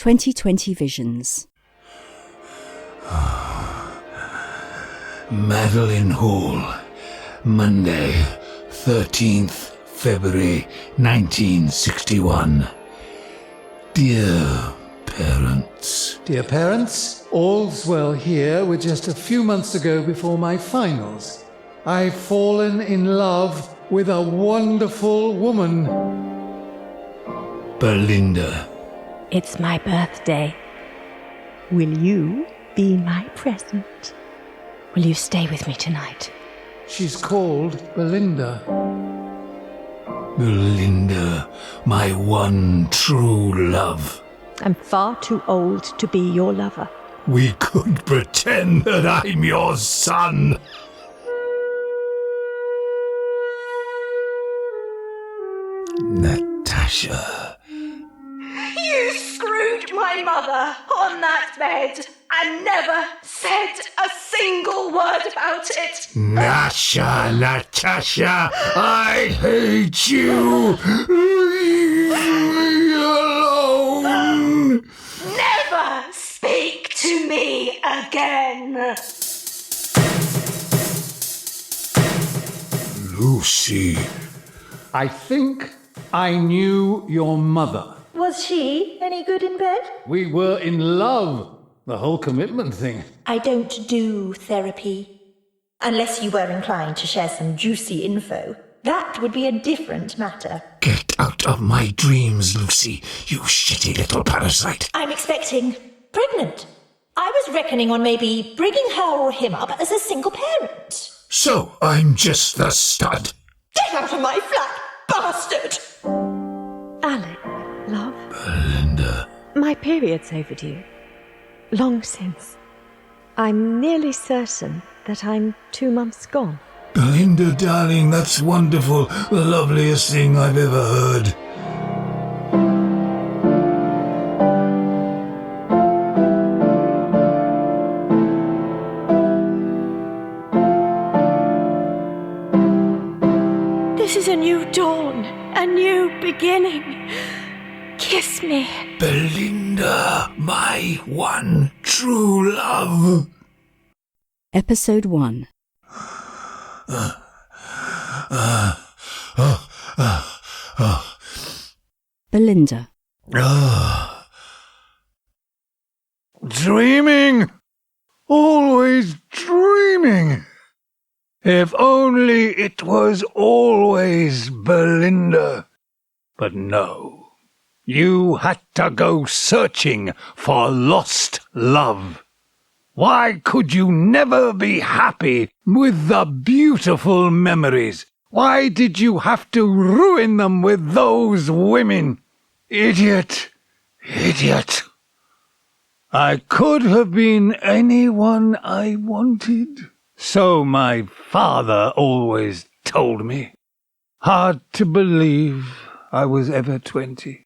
2020 Visions. Madeline Hall, Monday, 13th February 1961. Dear parents. Dear parents, all's well here. We're just a few months ago before my finals. I've fallen in love with a wonderful woman. Belinda. It's my birthday. Will you be my present? Will you stay with me tonight? She's called Belinda. Belinda, my one true love. I'm far too old to be your lover. We could pretend that I'm your son. Natasha. You screwed my mother on that bed and never said a single word about it. Natasha, I hate you. Leave me alone. Never speak to me again. Lucy. I think I knew your mother. Was she any good in bed? We were in love. The whole commitment thing. I don't do therapy. Unless you were inclined to share some juicy info. That would be a different matter. Get out of my dreams, Lucy, you shitty little parasite. I'm expecting pregnant. I was reckoning on maybe bringing her or him up as a single parent. So I'm just the stud. Get out of my flat, bastard! Alec, love. Belinda. My period's overdue. Long since. I'm nearly certain that I'm 2 months gone. Belinda, darling, that's wonderful. The loveliest thing I've ever heard. This is a new dawn, a new beginning. Kiss me. Belinda, my one true love. Episode 1. Belinda. Dreaming. Always dreaming. If only it was always Belinda. But no. You had to go searching for lost love. Why could you never be happy with the beautiful memories? Why did you have to ruin them with those women? Idiot. Idiot. I could have been anyone I wanted. So my father always told me. Hard to believe I was ever 20.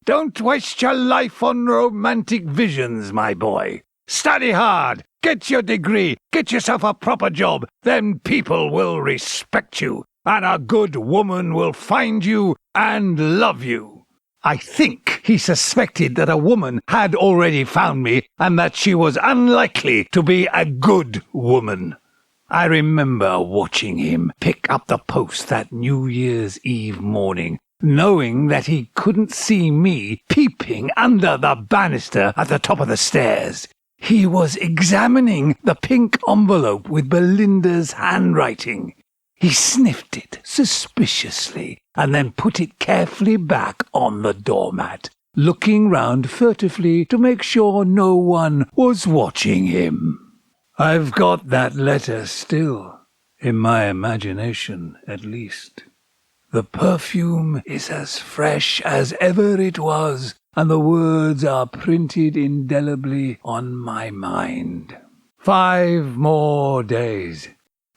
Don't waste your life on romantic visions, my boy. Study hard, get your degree, get yourself a proper job, then people will respect you, and a good woman will find you and love you. I think he suspected that a woman had already found me, and that she was unlikely to be a good woman. I remember watching him pick up the post that New Year's Eve morning, knowing that he couldn't see me peeping under the banister at the top of the stairs. He was examining the pink envelope with Belinda's handwriting. He sniffed it suspiciously and then put it carefully back on the doormat, looking round furtively to make sure no one was watching him. I've got that letter still, in my imagination at least. The perfume is as fresh as ever it was, and the words are printed indelibly on my mind. 5 more days.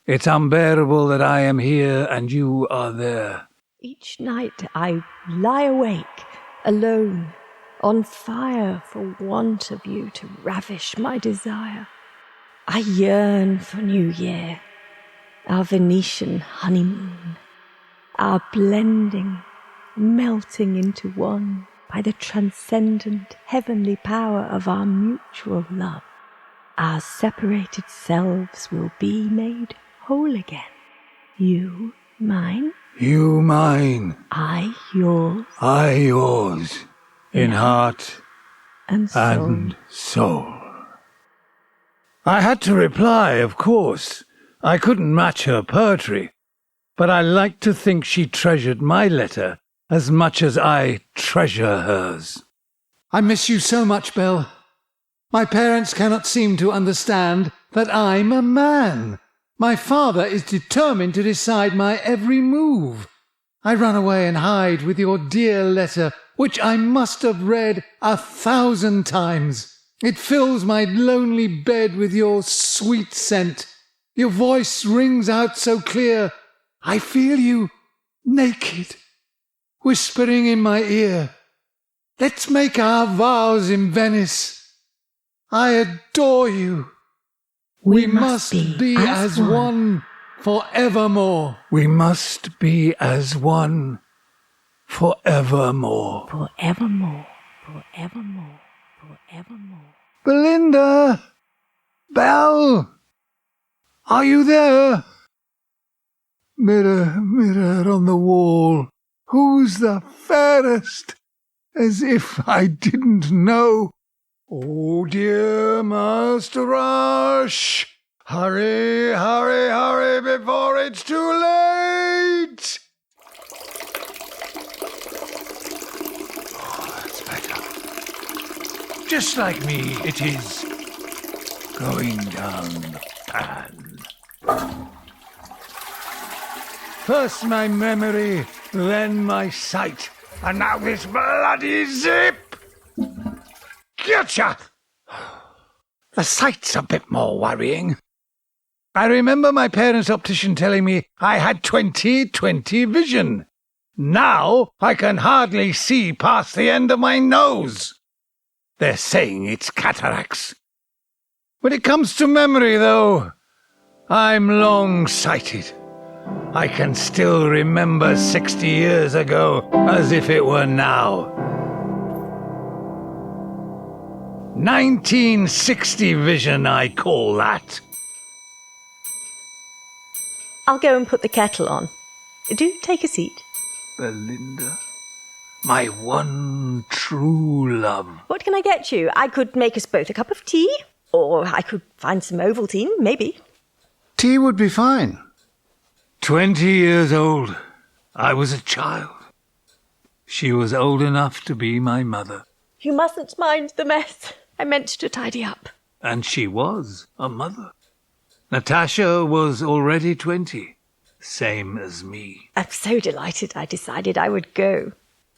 It's unbearable that I am here and you are there. Each night I lie awake, alone, on fire for want of you to ravish my desire. I yearn for New Year, our Venetian honeymoon, our blending, melting into one. by the transcendent heavenly power of our mutual love, our separated selves will be made whole again. You mine, You mine, I yours, I yours, in heart and soul. and soul. I had to reply, of course. I couldn't match her poetry, but I liked to think she treasured my letter as much as I treasure hers. I miss you so much, Belle. My parents cannot seem to understand that I'm a man. My father is determined to decide my every move. I run away and hide with your dear letter, which I must have read 1,000 times. It fills my lonely bed with your sweet scent. Your voice rings out so clear. I feel you naked, whispering in my ear, "Let's make our vows in Venice." I adore you. We must be as one forevermore. We must be as one forevermore. Forevermore, forevermore, forevermore. Belinda! Belle! Are you there? Mirror, mirror on the wall, who's the fairest? As if I didn't know. Oh dear Master Rush! Hurry, hurry, hurry before it's too late! Oh, that's better. Just like me, it is. Going down the pan. First my memory, then my sight, and now this bloody zip! Gotcha! The sight's a bit more worrying. I remember my parents' optician telling me I had 20/20 vision. Now I can hardly see past the end of my nose. They're saying it's cataracts. When it comes to memory, though, I'm long-sighted. I can still remember 60 years ago as if it were now. 1960 vision, I call that. I'll go and put the kettle on. Do take a seat. Belinda, my one true love. What can I get you? I could make us both a cup of tea, or I could find some Ovaltine, maybe. Tea would be fine. 20 years old. I was a child. She was old enough to be my mother. You mustn't mind the mess. I meant to tidy up. And she was a mother. Natasha was already 20, same as me. I'm so delighted I decided I would go.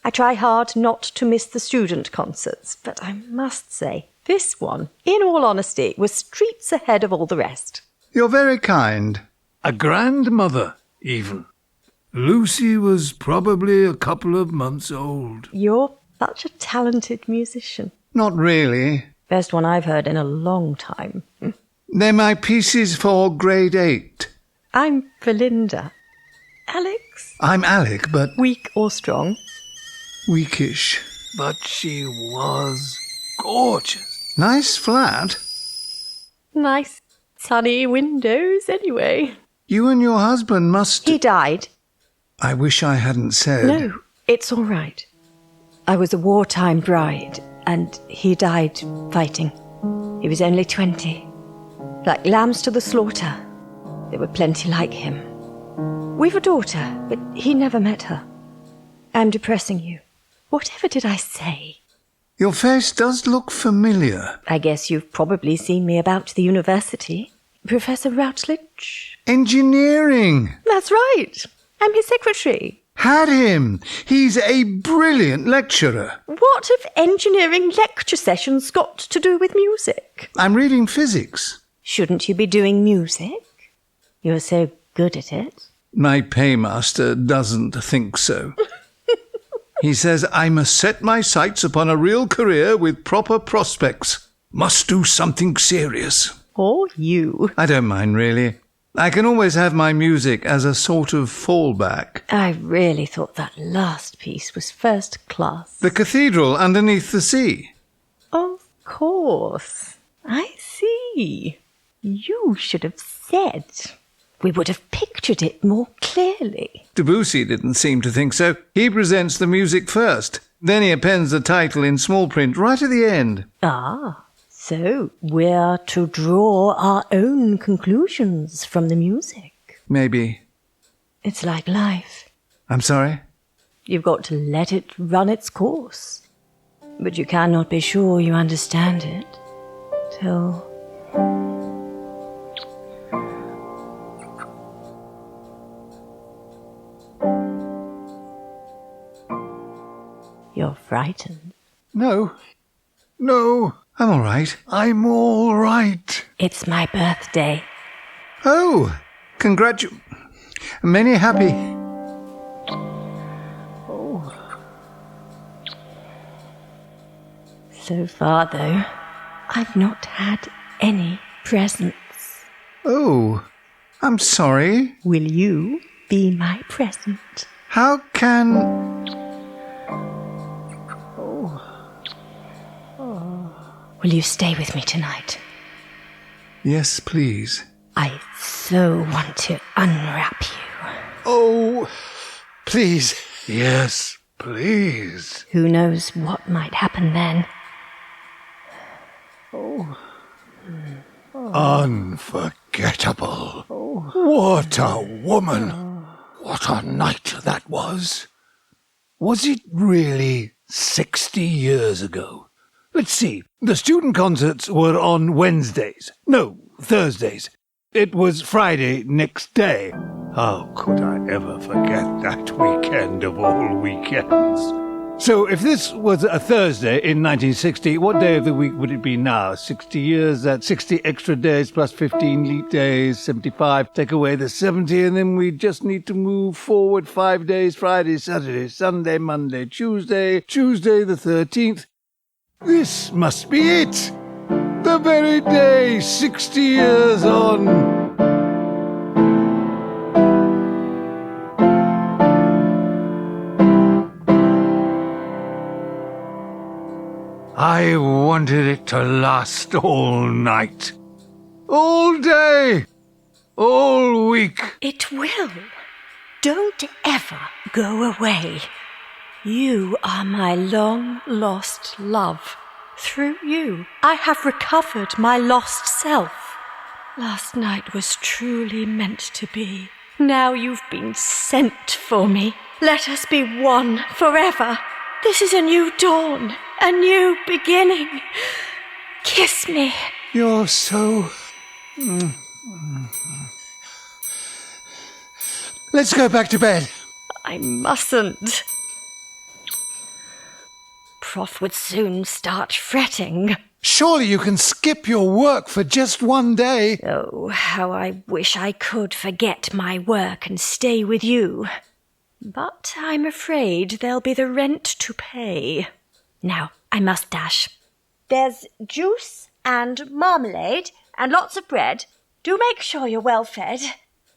I try hard not to miss the student concerts, but I must say, this one, in all honesty, was streets ahead of all the rest. You're very kind. A grandmother, even. Lucy was probably a couple of months old. You're such a talented musician. Not really. Best one I've heard in a long time. They're my pieces for grade 8. I'm Belinda. Alex? I'm Alec, but Weak or strong? weakish. But she was gorgeous. Nice flat. Nice sunny windows, anyway. You and your husband must... He died. I wish I hadn't said... No, it's all right. I was a wartime bride, and he died fighting. He was only 20. Like lambs to the slaughter. There were plenty like him. We've a daughter, but he never met her. I'm depressing you. Whatever did I say? Your face does look familiar. I guess you've probably seen me about the university. Professor Routledge? Engineering. That's right. I'm his secretary. Had him. He's a brilliant lecturer. What have engineering lecture sessions got to do with music? I'm reading physics. Shouldn't you be doing music? You're so good at it. My paymaster doesn't think so. He says I must set my sights upon a real career with proper prospects. Must do something serious. Or you. I don't mind, really. I can always have my music as a sort of fallback. I really thought that last piece was first class. The cathedral underneath the sea. Of course. I see. You should have said. We would have pictured it more clearly. Debussy didn't seem to think so. He presents the music first. Then he appends the title in small print right at the end. Ah, so we're to draw our own conclusions from the music. Maybe. It's like life. I'm sorry? You've got to let it run its course. But you cannot be sure you understand it till... You're frightened. No, I'm all right. I'm all right. It's my birthday. Oh, many happy... So far, though, I've not had any presents. Oh, I'm sorry. Will you be my present? How can... Will you stay with me tonight? Yes, please. I so want to unwrap you. Oh, please. Yes, please. Who knows what might happen then? Unforgettable. What a woman. What a night that was. Was it really 60 years ago? Let's see. The student concerts were on Wednesdays. No, Thursdays. It was Friday next day. How could I ever forget that weekend of all weekends? So if this was a Thursday in 1960, what day of the week would it be now? 60 years, that's 60 extra days plus 15 leap days, 75. Take away the 70, and then we just need to move forward 5 days: Friday, Saturday, Sunday, Monday, Tuesday the 13th. This must be it! The very day, 60 years on. I wanted it to last all night, all day, all week. It will. Don't ever go away. You are my long-lost love. Through you, I have recovered my lost self. Last night was truly meant to be. Now you've been sent for me. Let us be one forever. This is a new dawn, a new beginning. Kiss me. You're so... Let's go back to bed. I mustn't. Prof would soon start fretting. Surely you can skip your work for just one day. Oh, how I wish I could forget my work and stay with you. But I'm afraid there'll be the rent to pay. Now, I must dash. There's juice and marmalade and lots of bread. Do make sure you're well fed.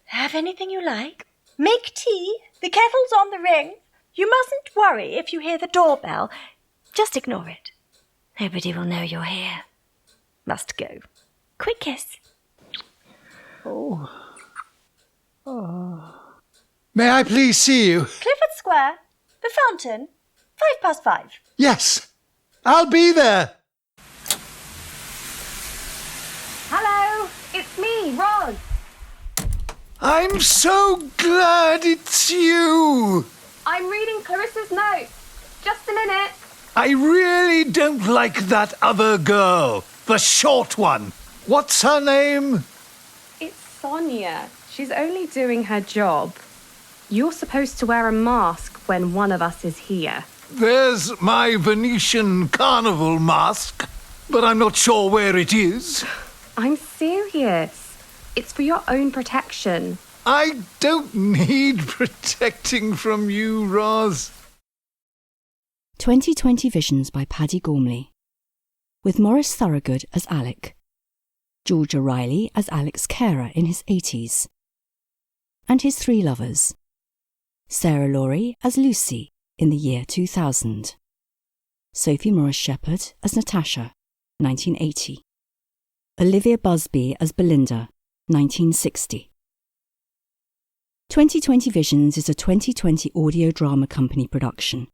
Have anything you like. Make tea. The kettle's on the ring. You mustn't worry if you hear the doorbell. Just ignore it. Nobody will know you're here. Must go. Quick kiss. May I please see you? Clifford Square. The fountain. 5:05. Yes, I'll be there. Hello, it's me, Roz. I'm so glad it's you. I'm reading Clarissa's notes. Just a minute. I really don't like that other girl, the short one. What's her name? It's Sonia. She's only doing her job. You're supposed to wear a mask when one of us is here. There's my Venetian carnival mask, but I'm not sure where it is. I'm serious. It's for your own protection. I don't need protecting from you, Roz. 2020 Visions by Paddy Gormley, with Maurice Thorogood as Alec, Georgia Riley as Alec's carer in his 80s. And his three lovers. Sarah Lawrie as Lucy in the year 2000. Sophie Morris-Sheppard as Natasha, 1980. Olivia Busby as Belinda, 1960. 2020 Visions is a 2020 audio drama company production.